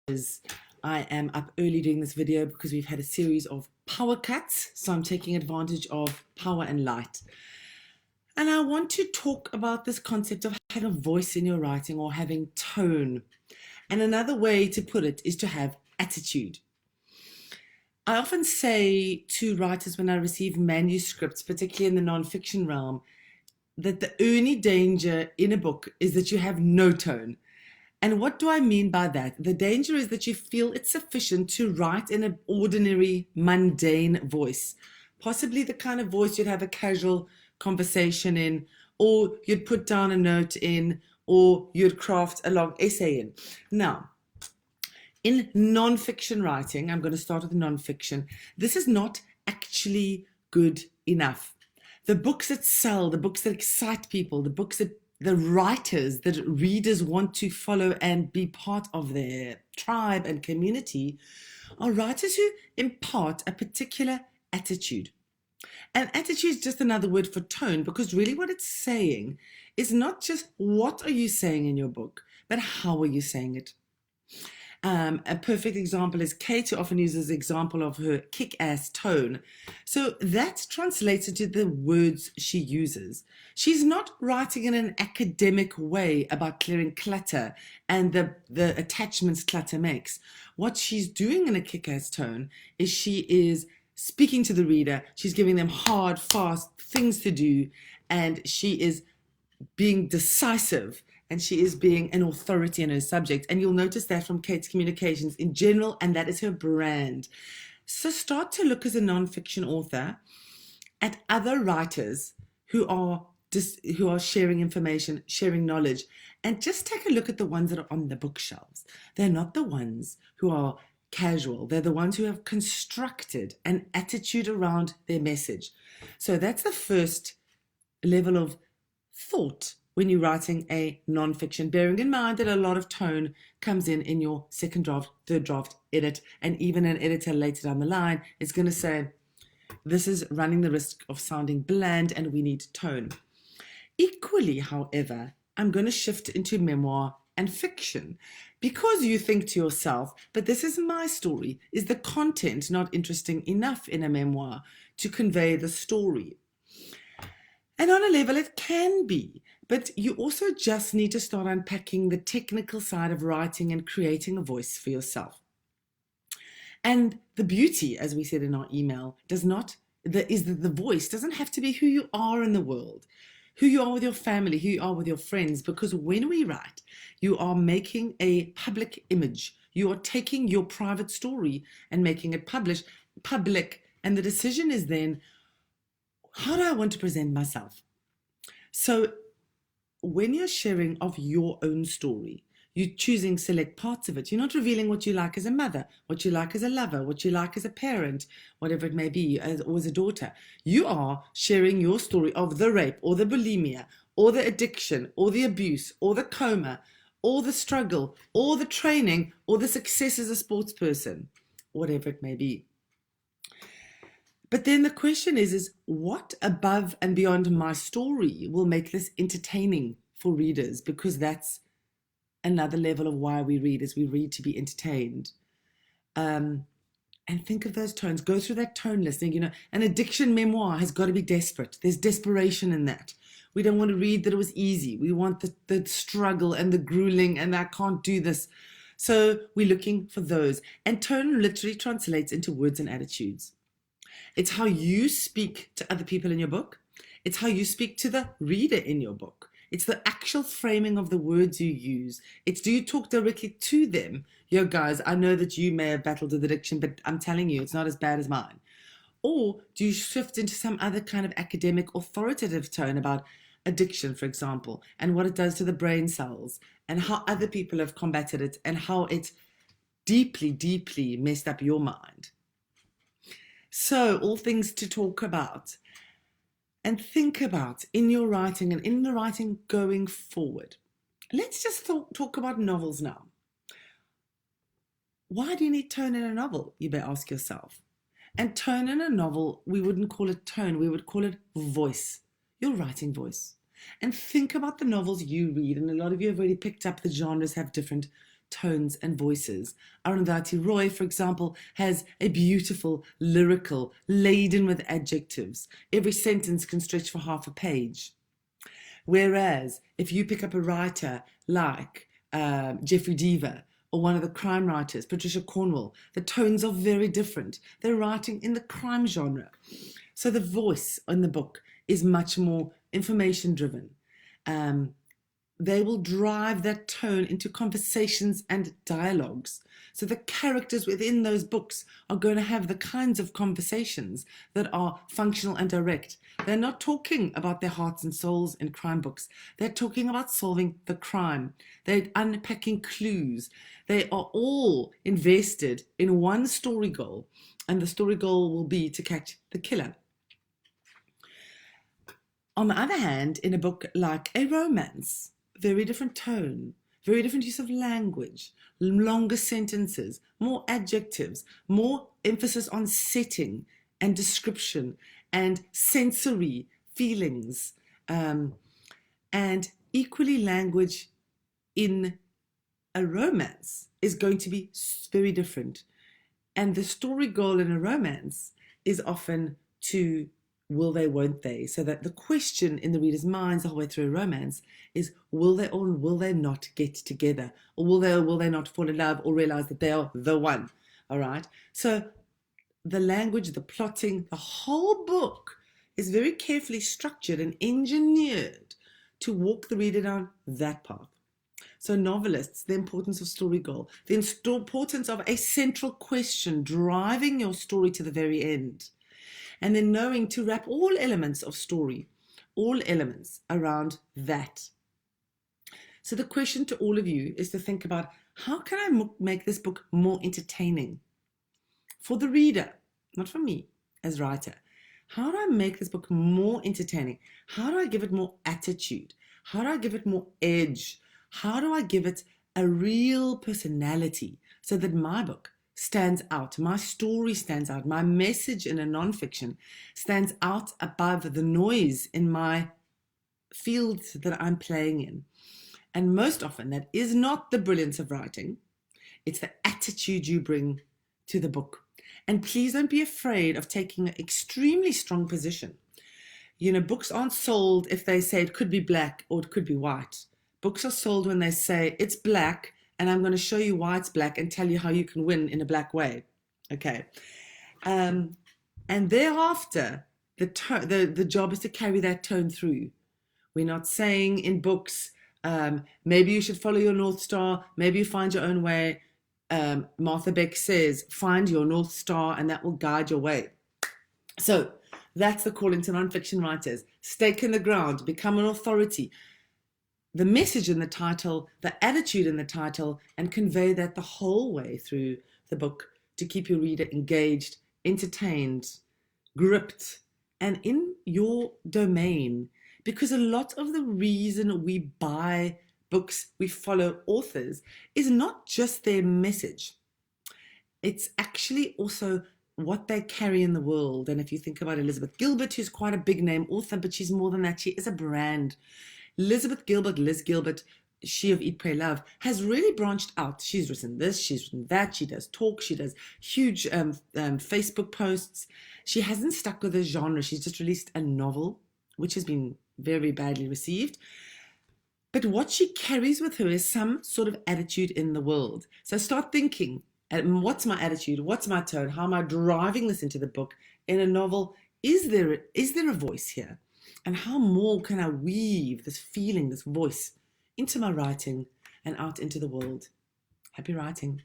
I am up early doing this video because we've had a series of power cuts, so I'm taking advantage of power and light. And I want to talk about this concept of having a voice in your writing or having tone. And another way to put it is to have attitude. I often say to writers when I receive manuscripts, particularly in the non-fiction realm, that the only danger in a book is that you have no tone. And what do I mean by that? The danger is that you feel it's sufficient to write in an ordinary, mundane voice, possibly the kind of voice you'd have a casual conversation in, or you'd put down a note in, or you'd craft a long essay in. Now, in non-fiction writing, I'm going to start with non-fiction, this is not actually good enough. The books that sell, the books that excite people, the books that the writers that readers want to follow and be part of their tribe and community are writers who impart a particular attitude. And attitude is just another word for tone, because really what it's saying is not just what are you saying in your book, but how are you saying it. A perfect example is Kate, who often uses the example of her kick-ass tone. So that translates into the words she uses. She's not writing in an academic way about clearing clutter and the attachments clutter makes. What she's doing in a kick-ass tone is she is speaking to the reader. She's giving them hard, fast things to do, and she is being decisive, and she is being an authority in her subject. And you'll notice that from Kate's communications in general, and that is her brand. So start to look as a non-fiction author at other writers who are sharing information, sharing knowledge, and just take a look at the ones that are on the bookshelves. They're not the ones who are casual. They're the ones who have constructed an attitude around their message. So that's the first level of thought when you're writing a non-fiction, bearing in mind that a lot of tone comes in your second draft, third draft, edit, and even an editor later down the line is going to say, this is running the risk of sounding bland and we need tone. Equally, however, I'm going to shift into memoir and fiction, because you think to yourself, but this is my story. Is the content not interesting enough in a memoir to convey the story? And on a level it can be, but you also just need to start unpacking the technical side of writing and creating a voice for yourself. And the beauty, as we said in our email, is that the voice doesn't have to be who you are in the world, who you are with your family, who you are with your friends, because when we write, you are making a public image. You are taking your private story and making it public. And the decision is then, how do I want to present myself? So when you're sharing of your own story, you're choosing select parts of it. You're not revealing what you like as a mother, what you like as a lover, what you like as a parent, whatever it may be, or as a daughter. You are sharing your story of the rape or the bulimia or the addiction or the abuse or the coma or the struggle or the training or the success as a sports person, whatever it may be. But then the question is what above and beyond my story will make this entertaining for readers? Because that's another level of why we read, is we read to be entertained. And think of those tones. Go through that tone listing. An addiction memoir has got to be desperate. There's desperation in that. We don't want to read that it was easy. We want the struggle and the grueling and I can't do this. So we're looking for those. And tone literally translates into words and attitudes. It's how you speak to other people in your book. It's how you speak to the reader in your book. It's the actual framing of the words you use. It's, do you talk directly to them? Yo, guys, I know that you may have battled with addiction, but I'm telling you, it's not as bad as mine. Or do you shift into some other kind of academic authoritative tone about addiction, for example, and what it does to the brain cells and how other people have combated it and how it's deeply, deeply messed up your mind? So all things to talk about and think about in your writing and in the writing going forward. Let's just talk about novels now. Why do you need tone in a novel? You may ask yourself. And tone in a novel, we wouldn't call it tone, we would call it voice, your writing voice. And think about the novels you read, and a lot of you have already picked up the genres have different tones and voices. Arundhati Roy, for example, has a beautiful, lyrical, laden with adjectives. Every sentence can stretch for half a page. Whereas if you pick up a writer like Jeffrey Deaver, or one of the crime writers, Patricia Cornwell, the tones are very different. They're writing in the crime genre. So the voice in the book is much more information driven. They will drive that tone into conversations and dialogues. So the characters within those books are going to have the kinds of conversations that are functional and direct. They're not talking about their hearts and souls in crime books. They're talking about solving the crime. They're unpacking clues. They are all invested in one story goal, and the story goal will be to catch the killer. On the other hand, in a book like a romance, very different tone, very different use of language, longer sentences, more adjectives, more emphasis on setting and description and sensory feelings, and equally language in a romance is going to be very different. And the story goal in a romance is often to will they, won't they? So that the question in the reader's minds the whole way through a romance is, will they or will they not get together? Or will they not fall in love or realize that they are the one? All right. So the language, the plotting, the whole book is very carefully structured and engineered to walk the reader down that path. So novelists, the importance of story goal, the importance of a central question driving your story to the very end. And then knowing to wrap all elements of story, all elements around that. So the question to all of you is to think about, how can I make this book more entertaining? For the reader, not for me as writer. How do I make this book more entertaining? How do I give it more attitude? How do I give it more edge? How do I give it a real personality so that my book stands out, my story stands out, my message in a nonfiction stands out above the noise in my field that I'm playing in? And most often that is not the brilliance of writing, it's the attitude you bring to the book. And please don't be afraid of taking an extremely strong position. You know, books aren't sold if they say it could be black or it could be white. Books are sold when they say it's black, and I'm going to show you why it's black and tell you how you can win in a black way. Okay. And thereafter, the job is to carry that tone through. We're not saying in books, maybe you should follow your North Star, maybe you find your own way. Martha Beck says, find your North Star and that will guide your way. So that's the calling to nonfiction writers. Stake in the ground, become an authority. The message in the title, the attitude in the title, and convey that the whole way through the book to keep your reader engaged, entertained, gripped, and in your domain. Because a lot of the reason we buy books, we follow authors, is not just their message. It's actually also what they carry in the world. And if you think about Elizabeth Gilbert, who's quite a big name author, but she's more than that, she is a brand. Elizabeth Gilbert, Liz Gilbert, she of Eat, Pray, Love, has really branched out. She's written this, she's written that, she does talk, she does huge Facebook posts. She hasn't stuck with a genre. She's just released a novel, which has been very badly received. But what she carries with her is some sort of attitude in the world. So start thinking, what's my attitude? What's my tone? How am I driving this into the book? In a novel, is there a voice here? And how more can I weave this feeling, this voice, into my writing and out into the world? Happy writing.